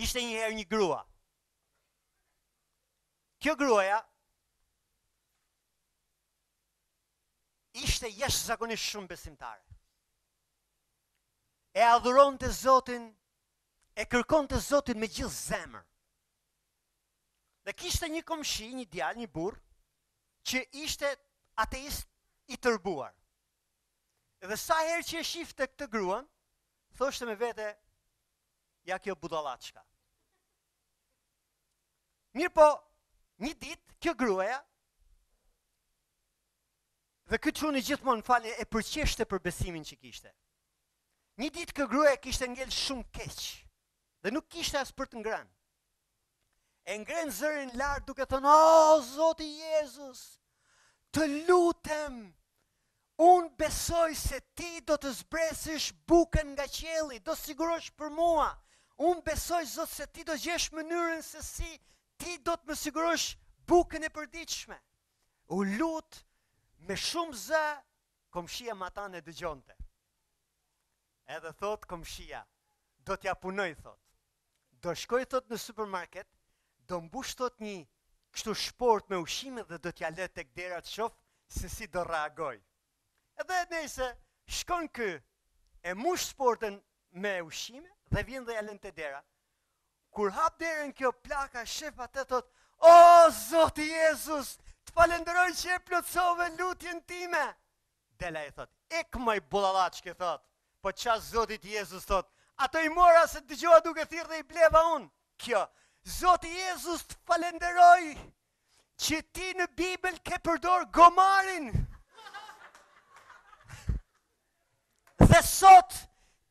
Ishte një herë një grua. Kjo gruaja ishte jashtëzakonisht shumë besimtare. E adhuronte Zotin, e kërkonte Zotin me gjithë zemër. Dhe kishte një komshi, një djalë, një burr, që ishte ateist i tërbuar. Dhe sa herë që e shifte këtë gruan, thoshte me vete, ja kjo budallachka. Mirë po, një ditë, kjo gruaja, dhe këtë çuni gjithmonë falë e përqeshte për besimin që kishte. Një ditë kjo gruaja kishte ngel shumë keq, dhe nuk kishte as për të ngrënë. E ngren zërin lart duke thënë, "O Zoti Jezus, të lutem, unë besoj se ti do të zbresësh bukën nga qielli, do sigurosh për mua. Unë besoj, Zot, se ti do gjesh mënyrën se si ti do të më sigurosh bukën e përditshme." U lut me shumë zë, komshia matan e dëgjonte. Edhe thot komshia, do t'ja punoj, thot. Do shkoj, thot, në supermarket, do mbush, thot, një kështu shport me ushqime dhe do t'ja lë tek dera të shoh se si do reagoj. Edhe nëse shkon kë, e mush sportën me ushqime dhe vjen dhe ja lën te dera. Kur hap derën kjo plaka, shef atë, thot, "O Zoti Jezus, të falenderoj që e plotsove lutjen time." Dela i thot, "Ik moj bullallachke", thot. "Po qa Zotit Jezus", thot, "ato i mora se dëgjova duke thirrë dhe i bleva unë." Kjo, "Zoti Jezus, të falenderoj që ti në Bibël ke përdor gomarin. Dhe sot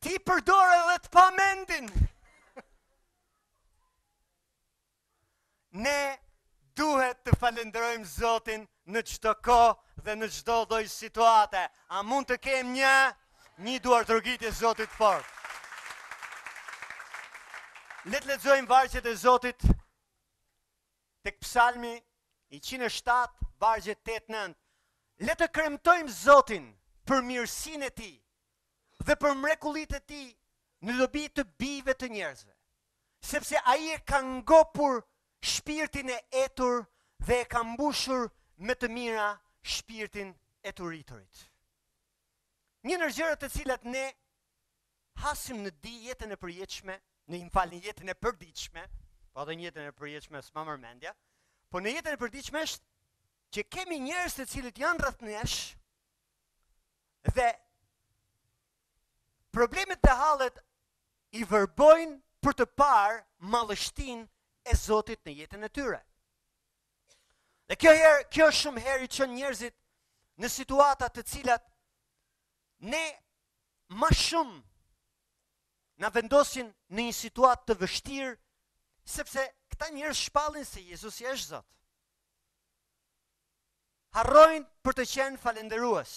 ti përdor edhe të pamendin." Ne duhet të falenderojmë Zotin në çdo kohë dhe në çdo lloj situate. A mund të kem një duartërgjitje Zotit fort? Le të lexojmë vargjet e Zotit tek Psalmi i 107, vargjet 8-9. Le të kremtojmë Zotin për mirësinë e tij dhe për mrekullitë e tij në dobi të bijve të njerëzve, sepse ai e ka ngopur shpirtin e etur dhe e ka mbushur me të mira shpirtin e të rriturit. Një ndër gjërat të cilat ne hasim në jetën e përjetshme, në jetën e përditshme, po edhe në jetën e përjetshme s'ma merr mendja, po në jetën e përditshme është që kemi njerëz të cilët janë rreth nesh dhe problemet të hallet i verbojnë për të parë mallështinë e Zotit në jetën e tyre. Dhe kjo është shumë herë i çon njerëzit në situata të cilat ne më shumë na vendosin në një situatë të vështirë, sepse këta njerëz shpallin se Jezusi është Zot. Harrojnë për të qenë falendërues.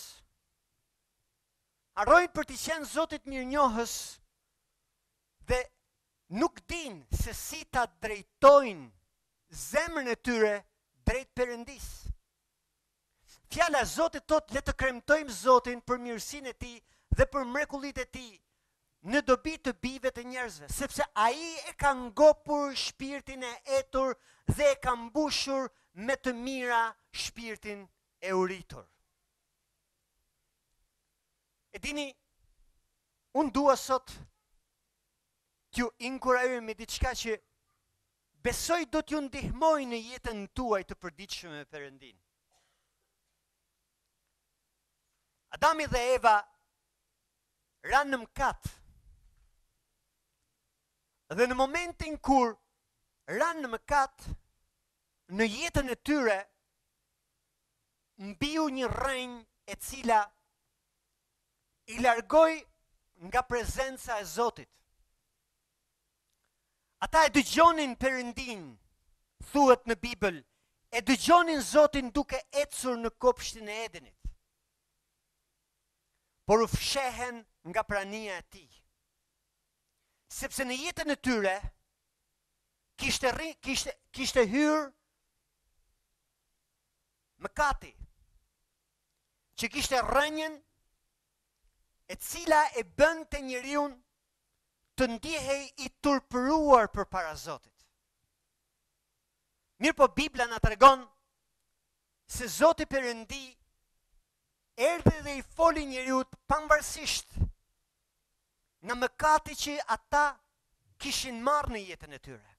Harrojnë për të qenë Zotit mirënjohës dhe nuk din se si ta drejtojnë zemrën e tyre drejt Perëndis. Fjala e Zotit thot, le të kremtojmë Zotin për mirësinë e tij dhe për mrekullitë e tij në dobi të bijve të njerëzve, sepse ai e ka ngopur shpirtin e etur dhe e ka mbushur me të mira shpirtin e uritur. E dini, unë dua sot t'ju inkurajoj me diçka që besoj do t'ju ndihmoj në jetën tuaj të përditshme me Perëndin. Adami dhe Eva ranë në mëkat. Dhe në momentin kur ranë në mëkat, në jetën e tyre mbiu një rrenjë e cila i largoi nga prezenca e Zotit. Ata e dëgjonin Perëndin, thuhet në Bibël, e dëgjonin Zotin duke ecur në kopshtin e Edenit. Por u fshehen nga prania e tij. Sepse në jetën e tyre kishte hyrë mëkati, që kishte rënjën e cila e bënte njeriu të ndihej i turpëruar për para Zotit. Mirë po Bibla na tregon se Zoti Perëndi erdhi dhe i foli njeriut pavarësisht nga mëkati që ata kishin marrë në jetën e tyre.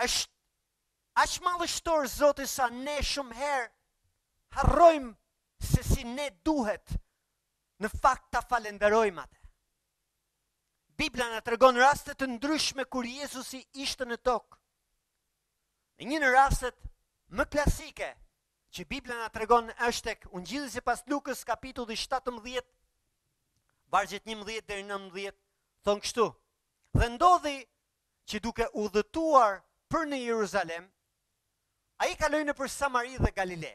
Është aq madhështor Zoti sa ne shumë herë harrojmë se si ne duhet në fakt ta falenderojmë atë. Bibla na tregon raste të ndryshme kur Jezusi ishte në tokë. Në një në rastet më klasike që Bibla na tregon është tek Ungjilli sipas Lukës kapitulli 17, vargjet 11 deri në 19, thon kështu: Dhe ndodhi që duke udhëtuar për në Jeruzalem, ai kaloi nëpër Samari dhe Galile.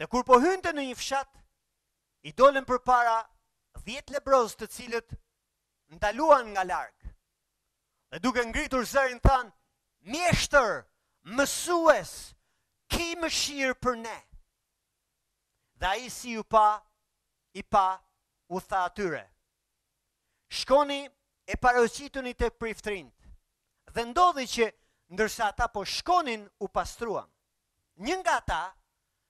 Dhe kur po hynte në një fshat, i dolën përpara 10 lebrozë të cilët ndaluan nga larg. Dhe duke ngritur zërin thanë: Mjeshtër, mësues, ki mëshirë për ne. Dhe ai si u pa, u tha atyre: Shkoni e paraqituni tek priftrinjt. Dhe ndodhi që ndërsa ata po shkonin, u pastruan. Një nga ata,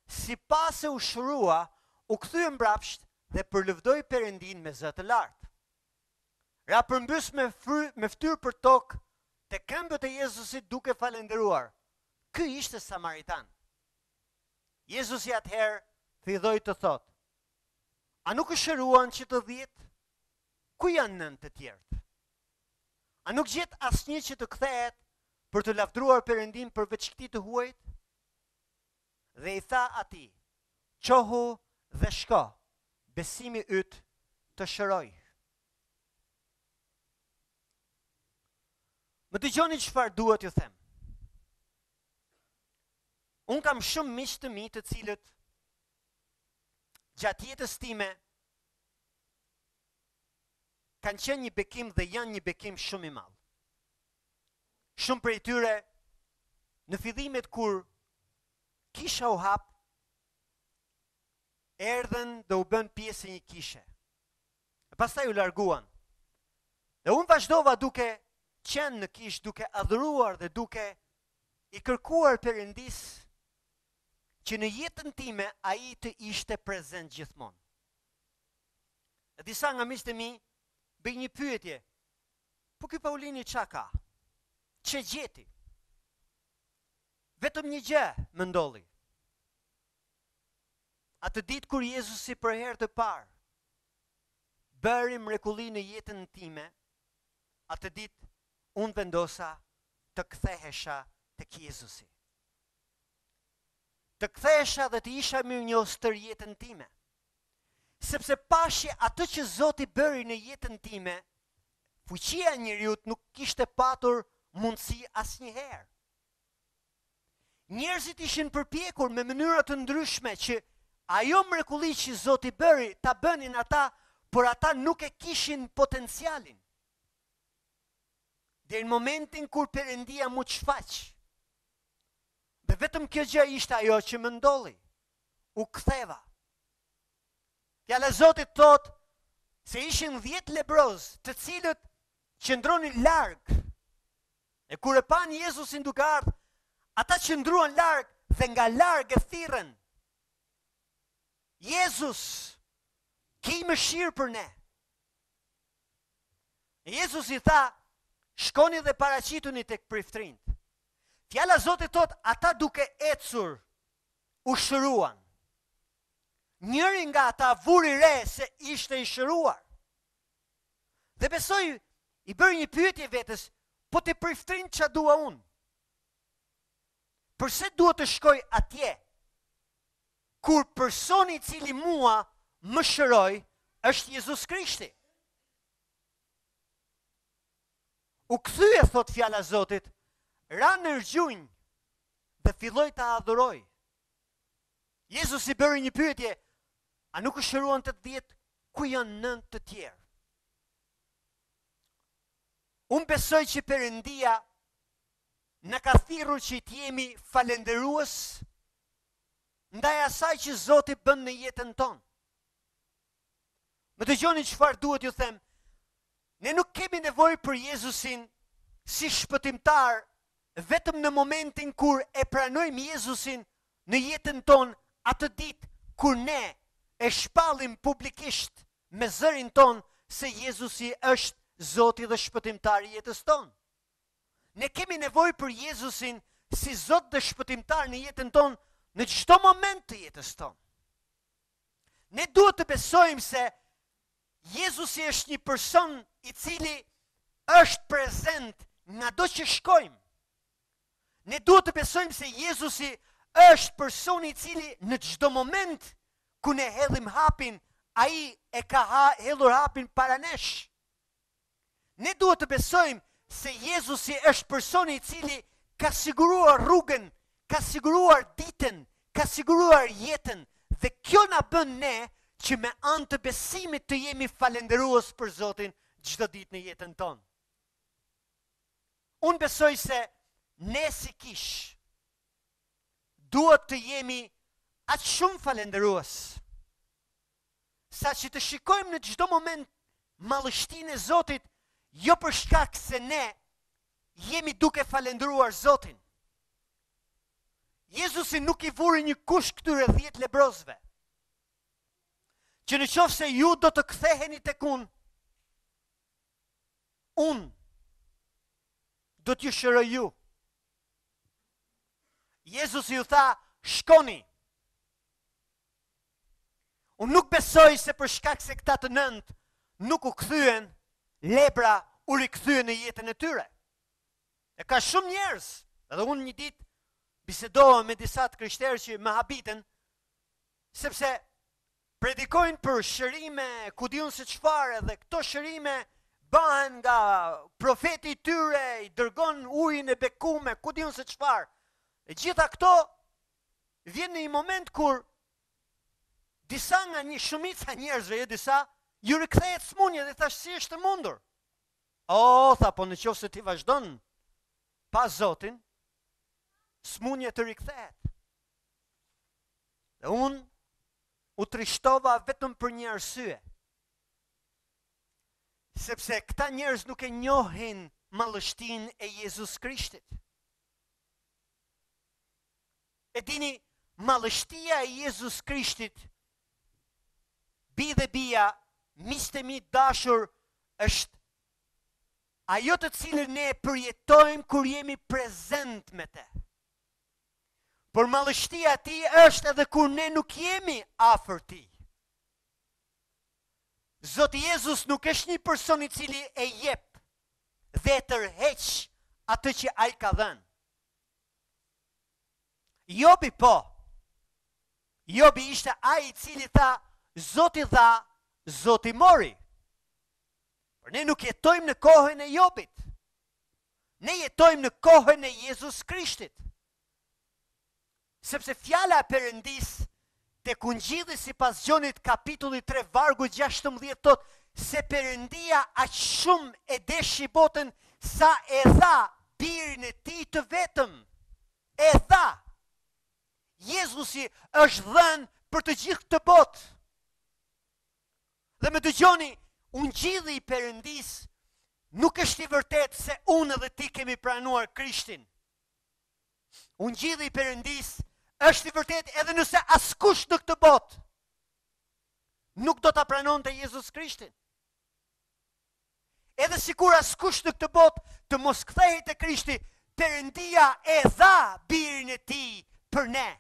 sipas se u shërua, u kthye mbrapsht dhe përlëvdoi Perëndin me zë të lartë. Ra përmbys me fytyrë për tokë te këmbët e Jezusit duke falendëruar. Ky ishte samaritan. Jezusi atëherë filloi të thotë: A nuk u shëruan që të 10? Ku janë 9 të tjerët? A nuk gjet asnjë që të kthehet për të lavdruar Perëndin përveç këtij të huajt? Dhe i tha atij: Qohu dhe shko, besimi yt të shëroi. Më dëgjoni çfarë duhet ju them. Unë kam shumë miq të mi të cilët gjatë jetës time kanë qenë një bekim dhe janë një bekim shumë i madh. Shumë prej tyre në fillimet kur kisha u hap, erdhen dhe u bën pjesë e një kishe. E pastaj u larguan. Dhe unë vazhdova duke qenë në kishë, duke adhuruar dhe duke i kërkuar Perëndis që në jetën time ai të ishte prezent gjithmonë. E disa nga miqtë e mi bëjnë një pyetje: Po ky Paulini çka ka? Çe gjeti? Vetëm një gjë më ndolli. Atë ditë kur Jezusi për herë të parë bëri mrekulli në jetën time, atë ditë unë vendosa të kthehesha tek Jezusi. Të kthehesha dhe të isha mirënjohës tër jetën time. Sepse pashi atë që Zoti bëri në jetën time, fuqia e njeriut nuk kishte patur mundësi asnjëherë. Njerëzit ishin përpjekur me mënyra të ndryshme që ajo mrekulli që Zoti bëri ta bënin ata, por ata nuk e kishin potencialin. Deri në momentin kur Perëndia mu çfaq. Dhe vetëm kjo gjë ishte ajo që më ndolli. U ktheva. Fjala e Zotit thotë se ishin 10 lebrozë, të cilët qëndronin larg. E kur e pan Jezusin duke ardhur, ata qëndruan larg dhe nga larg e thirrën: Jezus, ki mëshirë për ne. Jezus i tha: Shkoni dhe paraqituni tek priftrinjt. Fjala e Zotit thotë ata duke ecur u shëruan. Njëri nga ata vuri re se ishte i shëruar. Dhe besoj i bëri një pyetje vetes: Po te priftrinjt ç'a dua unë? Përse duhet të shkoj atje? Kur personi i cili mua më shëroi është Jezus Krishti. U kthye, thot fjala e Zotit, ra në rgjunj dhe filloi ta adhuroj. Jezus i bëri një pyetje: A nuk u shëruan të 10? Ku janë 9 të tjerë? Unë besoj që Perëndia në ka thirrur që të jemi falendërues ndaj asaj që Zoti bën në jetën tonë. Më dëgjoni çfarë duhet ju them. Ne nuk kemi nevojë për Jezusin si shpëtimtar vetëm në momentin kur e pranojmë Jezusin në jetën tonë, atë ditë kur ne e shpallim publikisht me zërin tonë se Jezusi është Zoti dhe shpëtimtari i jetës tonë. Ne kemi nevojë për Jezusin si Zot dhe shpëtimtar në jetën tonë në çdo moment të jetës tonë. Ne duhet të besojmë se Jezusi është një person i cili është prezent nga do që shkojmë. Ne duhet të besojmë se Jezusi është personi i cili në çdo moment ku ne hedhim hapin, ai e ka hedhur hapin para nesh. Ne duhet të besojmë se Jezusi është personi i cili ka siguruar rrugën, ka siguruar ditën, ka siguruar jetën, dhe kjo na bën ne që me anë të besimit të jemi falendërues për Zotin çdo ditë në jetën tonë. Unë besoj se ne si kish duhet të jemi aq shumë falendërues, sa që të shikojmë në çdo moment mallështinë e Zotit, jo për shkak se ne jemi duke falendëruar Zotin. Jezusi nuk i vuri një kush këtyre 10 lebrozve, që në qoftë se ju do të ktheheni tek unë do t'ju shëroj ju. Jezusi ju tha, shkoni. Unë nuk besoj se për shkak se këta të 9 nuk u kthyen, lepra u rikthyen në jetën e tyre. E ka shumë njerëz, edhe unë një ditë bisedova me disa të krishterë që më habiten, sepse predikojnë për shërime, ku diun se çfarë, dhe këto shërime bëhen nga profeti i tyre, i dërgon ujin e bekuar, ku diun se çfarë. E gjitha këto vjen në një moment kur disa nga një shumica njerëzve, disa ju rikthehet smundja dhe thash si është e mundur. O, tha, po në qoftë se ti vazhdon pa Zotin, smundja të rikthehet. Dhe unë u trishtova vetëm për një arsye. Sepse këta njerëz nuk e njohin mallështinë e Jezus Krishtit. E dini, mallështia e Jezus Krishtit, bi dhe bia, miqtë e mi dashur, është ajo të cilën ne përjetojmë kur jemi prezent me te. Por mallështia e tij është edhe kur ne nuk jemi afër tij. Zoti Jezus nuk është një person i cili e jep dhe tërheq atë që ai ka dhënë. Jobi po. Jobi ishte ai i cili tha, Zoti dha, Zoti mori. Por ne nuk jetojmë në kohën e Jobit. Ne jetojmë në kohën e Jezus Krishtit. Sepse fjala e Perëndis tek Ungjilli sipas Gjonit kapitulli 3 vargu 16 thot se Perëndia aq shumë e deshi botën sa e dha birin e tij të vetëm. E dha. Jezusi është dhënë për të gjithë këtë botë. Dhe më dëgjoni, Ungjilli i Perëndis nuk është i vërtetë se unë dhe ti kemi pranuar Krishtin. Ungjilli i Perëndis është i vërtetë edhe nëse askush në këtë botë nuk do ta pranonte Jezus Krishtin. Edhe sikur askush në këtë botë të mos kthehej te Krishti, Perëndia e dha birin e tij për ne.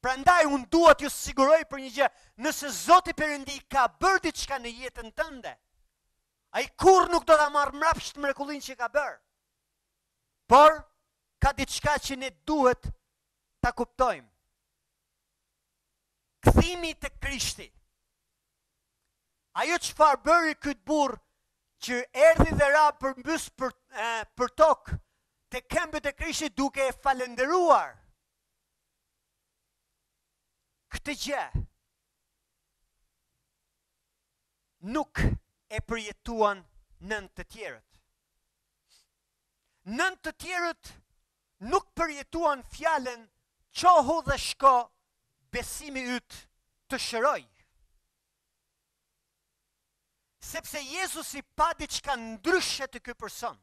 Prandaj unë dua t'ju siguroj për një gjë, nëse Zoti Perëndi ka bërë diçka në jetën tënde, ai kurrë nuk do ta marrë mbrapsht mrekullinë që ka bërë. Por ka diçka që ne duhet ta kuptojmë. Kthimi te Krishti. Ajo çfarë bëri ky burr që erdhi dhe ra përmbys për tokë te këmbët e Krishtit duke e falendëruar. Këtë gjë nuk e përjetuan nëntë të tjerët. Nëntë të tjerët nuk përjetuan fjalën qohu dhe shko, besimi yt të shëroj. Sepse Jezusi pa diçka ndryshe të ky person.